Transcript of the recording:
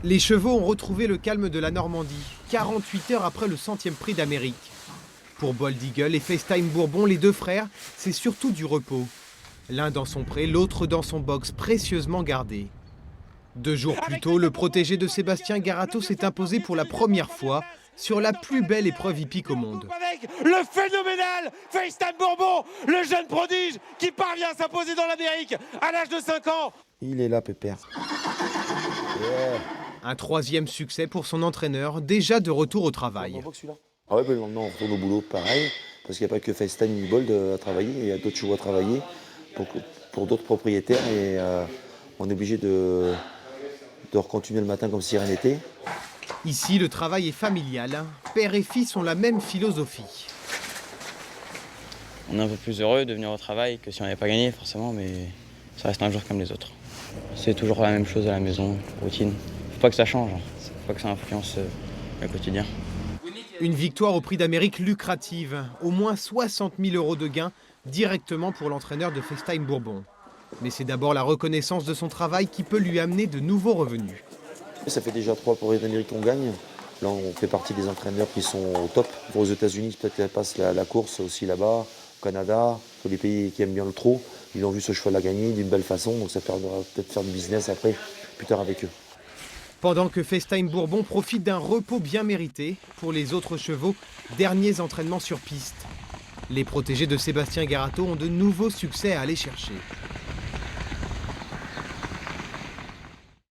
Les chevaux ont retrouvé le calme de la Normandie, 48 heures après le 100e prix d'Amérique. Pour Bold Eagle et FaceTime Bourbon, les deux frères, c'est surtout du repos. L'un dans son pré, l'autre dans son box, précieusement gardé. 2 jours plus tôt, le protégé de Sébastien Garato s'est imposé pour la première fois sur la plus belle épreuve hippique au monde. Avec le phénoménal FaceTime Bourbon, le jeune prodige qui parvient à s'imposer dans l'Amérique à l'âge de 5 ans. Il est là, Pépère. Yeah. Un 3e succès pour son entraîneur, déjà de retour au travail. Ah ouais, maintenant on retourne au boulot pareil, parce qu'il n'y a pas que FaceTime ni Bold à travailler, il y a d'autres chevaux à travailler pour d'autres propriétaires et on est obligé de continuer le matin comme si rien n'était. Ici, le travail est familial. Père et fils ont la même philosophie. On est un peu plus heureux de venir au travail que si on n'avait pas gagné, forcément, mais ça reste un jour comme les autres. C'est toujours la même chose à la maison, routine. Faut pas que ça change, faut pas que ça influence le quotidien. Une victoire au prix d'Amérique lucrative, au moins 60 000 € de gains directement pour l'entraîneur de FaceTime Bourbon. Mais c'est d'abord la reconnaissance de son travail qui peut lui amener de nouveaux revenus. Ça fait déjà 3 pour les Amériques qu'on gagne. Là, on fait partie des entraîneurs qui sont au top. Pour les États-Unis, peut-être qu'elle passe la course aussi là-bas, au Canada, tous les pays qui aiment bien le trot. Ils ont vu ce cheval-là gagner d'une belle façon, donc ça permettra peut-être de faire du business après, plus tard avec eux. Pendant que FaceTime Bourbon profite d'un repos bien mérité, pour les autres chevaux, derniers entraînements sur piste. Les protégés de Sébastien Garato ont de nouveaux succès à aller chercher.